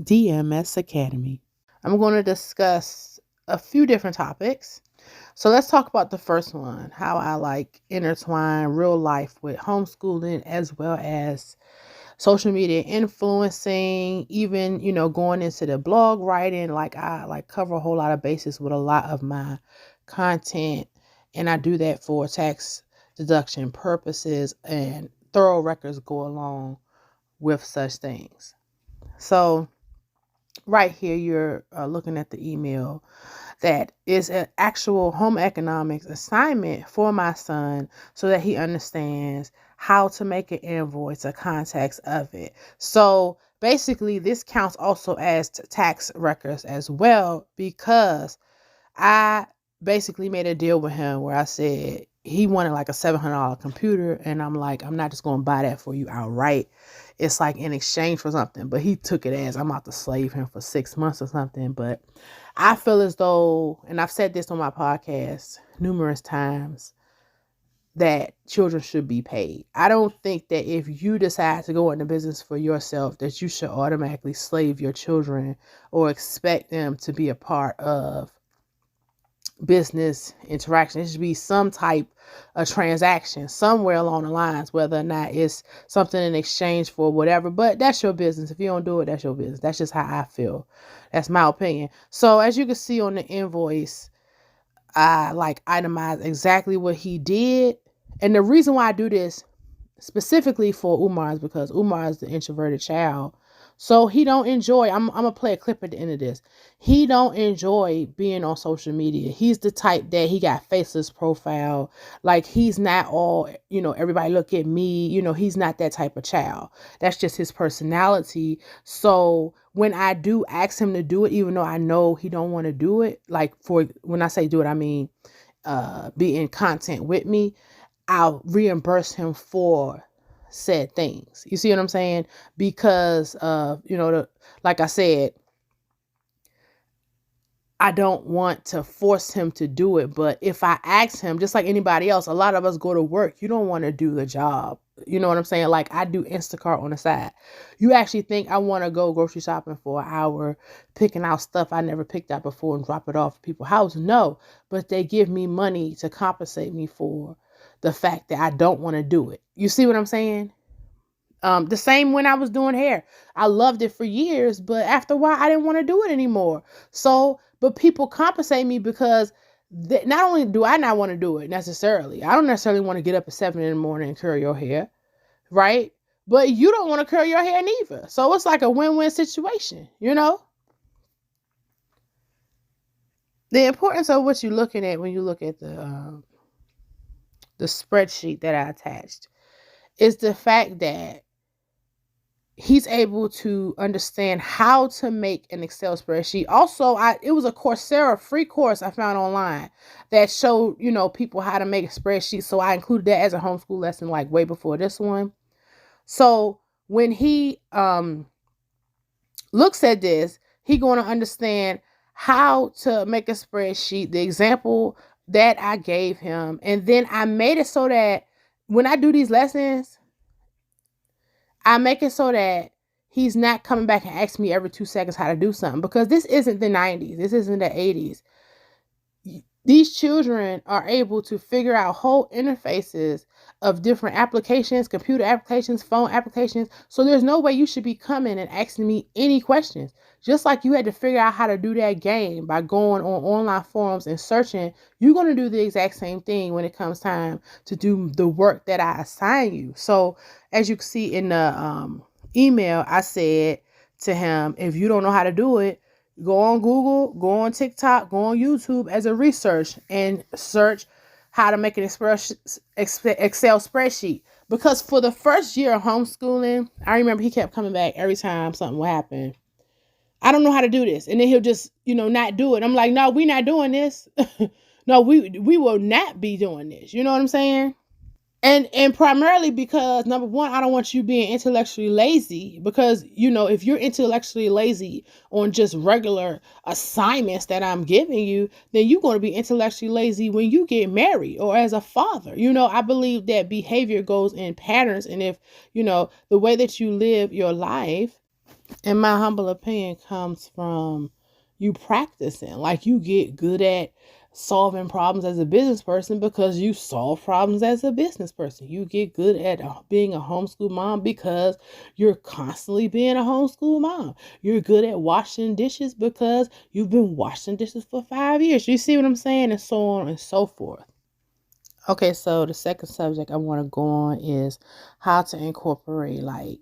DMS Academy. I'm going to discuss a few different topics. So let's talk about the first one, how I intertwine real life with homeschooling as well as social media influencing, even, going into the blog writing. I cover a whole lot of bases with a lot of my content, and I do that for tax deduction purposes, and thorough records go along with such things. So right here, you're looking at the email that is an actual home economics assignment for my son so that he understands how to make an invoice, a context of it. So basically, this counts also as tax records as well, because I basically made a deal with him where I said he wanted like a $700 computer, and I'm like, I'm not just going to buy that for you outright. It's like in exchange for something. But he took it as I'm about to slave him for 6 months or something. But I feel as though, and I've said this on my podcast numerous times, that children should be paid. I don't think that if you decide to go into business for yourself, that you should automatically slave your children or expect them to be a part of business interaction. It should be some type of transaction somewhere along the lines, whether or not it's something in exchange for whatever. But that's your business. If you don't do it, that's your business. That's just how I feel. That's my opinion. So as you can see on the invoice, I itemized exactly what he did. And the reason why I do this specifically for Umar is because Umar is the introverted child. So he don't enjoy, I'm going to play a clip at the end of this. He don't enjoy being on social media. He's the type that he got faceless profile. Like he's not all, everybody look at me. He's not that type of child. That's just his personality. So when I do ask him to do it, even though I know he don't want to do it, when I say do it, I mean be in content with me, I'll reimburse him for said things. You see what I'm saying? Because like I said, I don't want to force him to do it. But if I ask him, just like anybody else, a lot of us go to work. You don't want to do the job. You know what I'm saying? Like I do Instacart on the side. You actually think I want to go grocery shopping for an hour, picking out stuff I never picked out before and drop it off at people's house? No, but they give me money to compensate me for the fact that I don't want to do it. You see what I'm saying? The same when I was doing hair. I loved it for years, but after a while, I didn't want to do it anymore. So, but people compensate me because not only do I not want to do it necessarily, I don't necessarily want to get up at 7 in the morning and curl your hair, right? But you don't want to curl your hair neither. So it's like a win-win situation, The importance of what you're looking at when you look at the spreadsheet that I attached is the fact that he's able to understand how to make an Excel spreadsheet. Also, it was a Coursera free course I found online that showed, people how to make a spreadsheet. So I included that as a homeschool lesson, way before this one. So when he looks at this, he's going to understand how to make a spreadsheet, the example that I gave him. And then I made it so that when I do these lessons, I make it so that he's not coming back and asking me every 2 seconds how to do something, because this isn't the 90s. This isn't the 80s. These children are able to figure out whole interfaces of different applications, computer applications, phone applications. So there's no way you should be coming and asking me any questions. Just like you had to figure out how to do that game by going on online forums and searching, you're going to do the exact same thing when it comes time to do the work that I assign you. So as you can see in the email, I said to him, if you don't know how to do it, go on Google, go on TikTok, go on YouTube as a research and search how to make an Excel spreadsheet. Because for the first year of homeschooling, I remember he kept coming back every time something would happen. I don't know how to do this. And then he'll just, not do it. I'm like, no, we're not doing this. No, we will not be doing this. You know what I'm saying? And primarily because, number one, I don't want you being intellectually lazy, because, if you're intellectually lazy on just regular assignments that I'm giving you, then you're going to be intellectually lazy when you get married or as a father. I believe that behavior goes in patterns. And if, the way that you live your life in my humble opinion, comes from you practicing. Like, you get good at solving problems as a business person because you solve problems as a business person. You get good at being a homeschool mom because you're constantly being a homeschool mom. You're good at washing dishes because you've been washing dishes for 5 years. You see what I'm saying? And so on and so forth. Okay, so the second subject I want to go on is how to incorporate like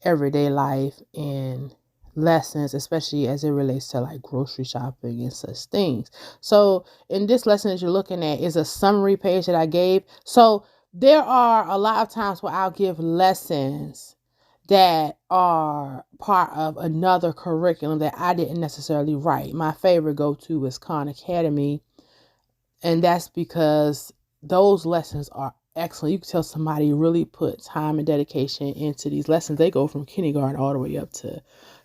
everyday life in lessons, especially as it relates to like grocery shopping and such things. So in this lesson that you're looking at is a summary page that I gave. So there are a lot of times where I'll give lessons that are part of another curriculum that I didn't necessarily write. My favorite go-to is Khan Academy, and that's because those lessons are excellent. You can tell somebody really put time and dedication into these lessons. They go from kindergarten all the way up to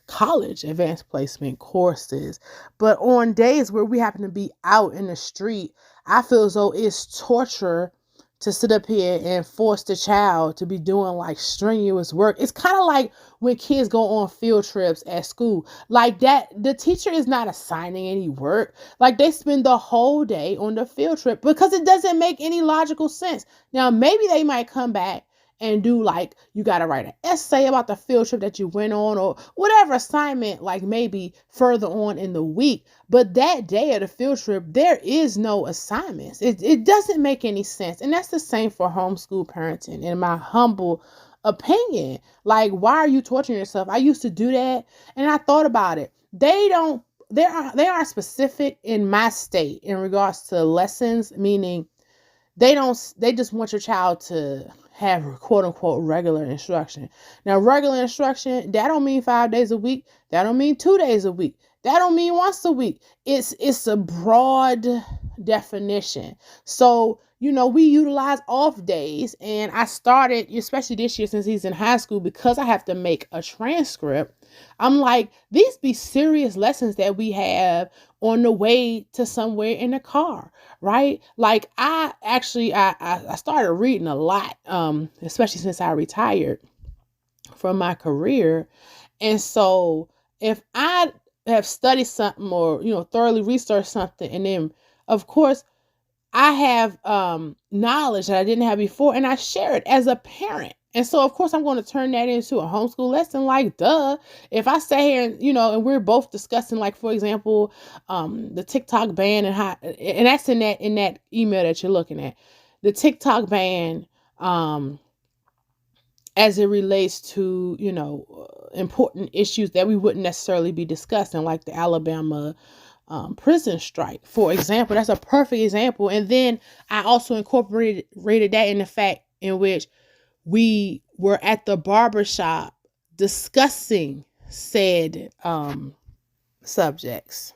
college, advanced placement courses. But on days where we happen to be out in the street, I feel as though it's torture to sit up here and force the child to be doing like strenuous work. It's kind of like when kids go on field trips at school. Like that, the teacher is not assigning any work. Like, they spend the whole day on the field trip because it doesn't make any logical sense. Now, maybe they might come back and do like, you got to write an essay about the field trip that you went on or whatever assignment, like maybe further on in the week. But that day of the field trip, there is no assignments. It doesn't make any sense. And that's the same for homeschool parenting, in my humble opinion. Like, why are you torturing yourself? I used to do that, and I thought about it. They are specific in my state in regards to lessons, meaning they just want your child to have quote unquote regular instruction. Now, regular instruction, that don't mean 5 days a week. That don't mean 2 days a week. That don't mean once a week. It's a broad definition. So, we utilize off days, and I started, especially this year since he's in high school, because I have to make a transcript. I'm like, these be serious lessons that we have on the way to somewhere in the car, right? Like, I started reading a lot, especially since I retired from my career. And so if I have studied something or, thoroughly researched something, and then of course I have knowledge that I didn't have before, and I share it as a parent. And so, of course, I'm going to turn that into a homeschool lesson. Like, duh. If I stay here and, and we're both discussing, like, for example, the TikTok ban and how, and that's in that email that you're looking at, the TikTok ban, as it relates to, important issues that we wouldn't necessarily be discussing, like the Alabama prison strike, for example. That's a perfect example. And then I also incorporated that in the fact in which we were at the barbershop discussing said subjects.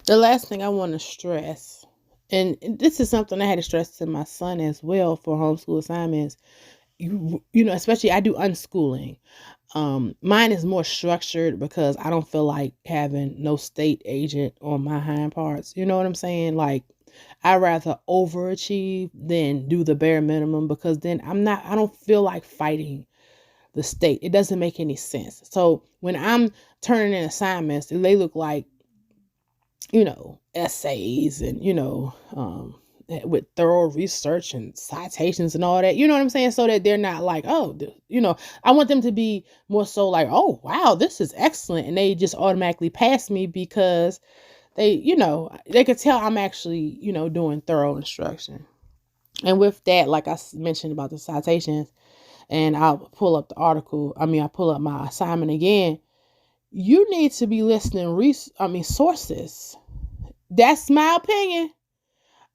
The last thing I want to stress, and this is something I had to stress to my son as well for homeschool assignments, especially I do unschooling. Mine is more structured because I don't feel like having no state agent on my hind parts. You know what I'm saying? Like, I rather overachieve than do the bare minimum, because then I don't feel like fighting the state. It doesn't make any sense. So when I'm turning in assignments, they look like, essays and, with thorough research and citations and all that, you know what I'm saying? So that they're not like, oh, I want them to be more so like, oh, wow, this is excellent. And they just automatically pass me because they could tell I'm actually, doing thorough instruction. And with that, like I mentioned about the citations, and I'll pull up the article. I pull up my assignment again. You need to be listening, sources. That's my opinion.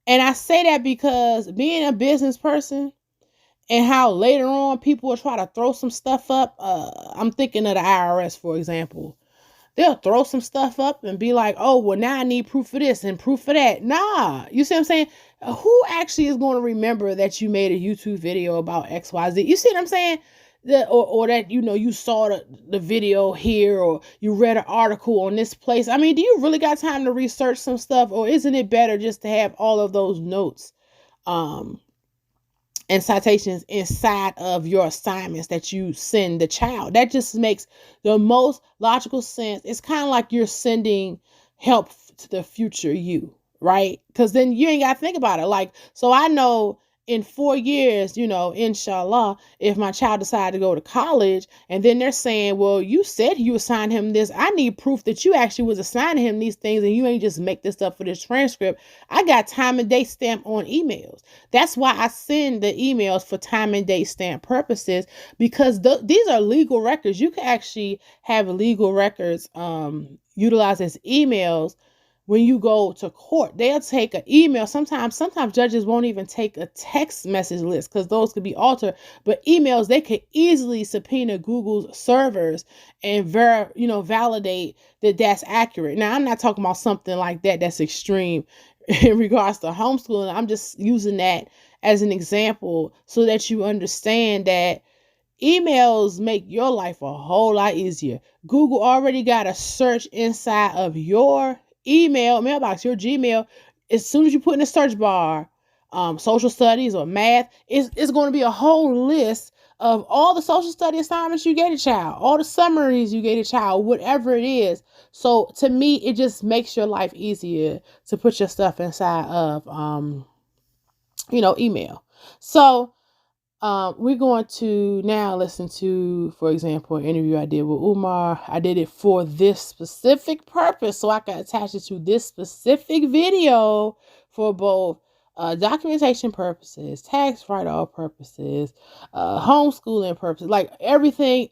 And I say that because being a business person and how later on people will try to throw some stuff up. I'm thinking of the IRS, for example. They'll throw some stuff up and be like, oh, well, now I need proof of this and proof of that. Nah, you see what I'm saying? Who actually is going to remember that you made a YouTube video about XYZ? You see what I'm saying? Or that, you saw the video here, or you read an article on this place. Do you really got time to research some stuff, or isn't it better just to have all of those notes and citations inside of your assignments that you send the child. That just makes the most logical sense. It's kind of like you're sending help to the future you, right? Because then you ain't got to think about it. Like, so I know in 4 years, inshallah, if my child decided to go to college and then they're saying, well, you said you assigned him this. I need proof that you actually was assigning him these things and you ain't just make this up for this transcript. I got time and date stamp on emails. That's why I send the emails for time and date stamp purposes, because these are legal records. You can actually have legal records utilized as emails. When you go to court, they'll take an email. Sometimes judges won't even take a text message list because those could be altered. But emails, they could easily subpoena Google's servers and validate that that's accurate. Now, I'm not talking about something like that that's extreme in regards to homeschooling. I'm just using that as an example so that you understand that emails make your life a whole lot easier. Google already got a search inside of your email mailbox, your Gmail. As soon as you put in the search bar social studies or math, it's going to be a whole list of all the social study assignments you gave a child, all the summaries you gave a child, whatever it is. So to me, it just makes your life easier to put your stuff inside of email. So we're going to now listen to, for example, an interview I did with Umar. I did it for this specific purpose, so I can attach it to this specific video for both documentation purposes, tax write-off purposes, homeschooling purposes. Like everything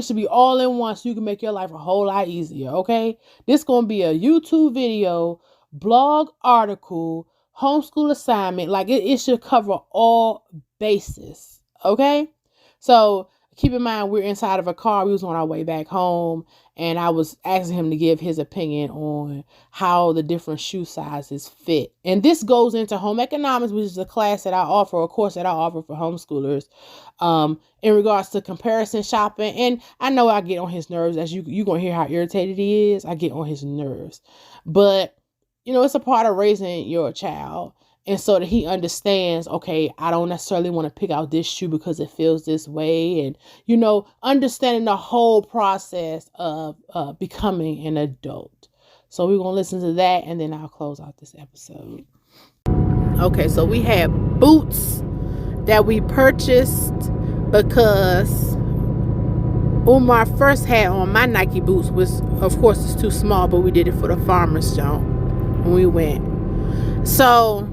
should be all in one so you can make your life a whole lot easier, okay? This is going to be a YouTube video, blog article, homeschool assignment. Like it should cover all basis. Okay. So keep in mind, we're inside of a car. We was on our way back home and I was asking him to give his opinion on how the different shoe sizes fit. And this goes into home economics, which is a class that I offer, a course that I offer for homeschoolers, in regards to comparison shopping. And I know I get on his nerves, as you're going to hear how irritated he is. I get on his nerves, but it's a part of raising your child. And so that he understands, okay, I don't necessarily want to pick out this shoe because it feels this way. And, understanding the whole process of becoming an adult. So we're going to listen to that and then I'll close out this episode. Okay, so we have boots that we purchased because Umar first had on my Nike boots, which of course is too small, but we did it for the farmer's jump when we went. So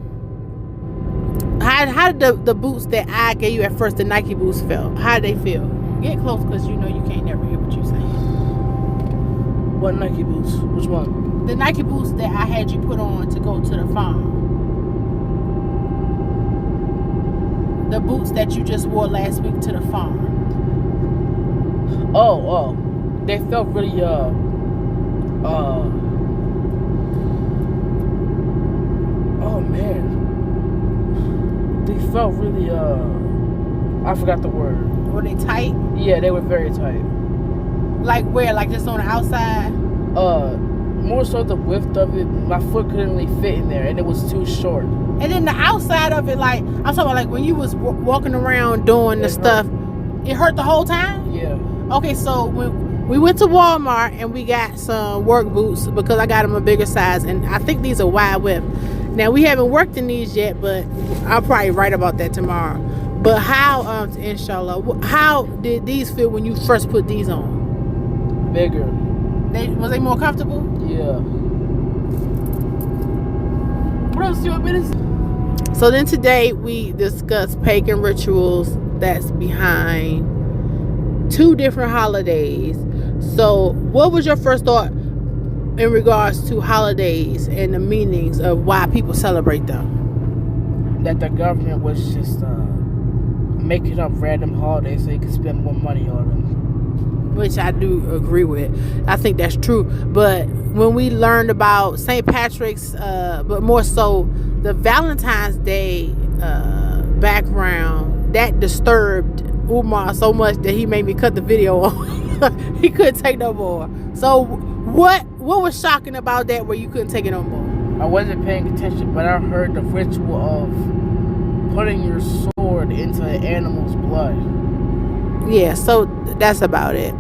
how did the boots that I gave you at first, the Nike boots, feel? How did they feel? Get close because you can't never hear what you're saying. What Nike boots? Which one? The Nike boots that I had you put on to go to the farm. The boots that you just wore last week to the farm. Oh, they felt really oh man, they felt really I forgot the word. Were they tight? Yeah, they were very tight. Like where? Like just on the outside? More so the width of it. My foot couldn't really fit in there, and it was too short. And then the outside of it, like I'm talking about, like when you was walking around doing the stuff, it hurt the whole time? Yeah. Okay, so when we went to Walmart and we got some work boots because I got them a bigger size, and I think these are wide width. Now we haven't worked in these yet, but I'll probably write about that tomorrow. But how, inshallah, how did these feel when you first put these on? Bigger. Was they more comfortable? Yeah. What else do you want me to say? So then today we discussed pagan rituals that's behind 2 different holidays. So what was your first thought in regards to holidays and the meanings of why people celebrate them? That the government was just making up random holidays so you could spend more money on them. Which I do agree with. I think that's true. But when we learned about St. Patrick's, but more so the Valentine's Day background, that disturbed Umar so much that he made me cut the video off. He couldn't take no more. So what was shocking about that where you couldn't take it no more? I wasn't paying attention, but I heard the ritual of putting your sword into an animal's blood. Yeah, so that's about it.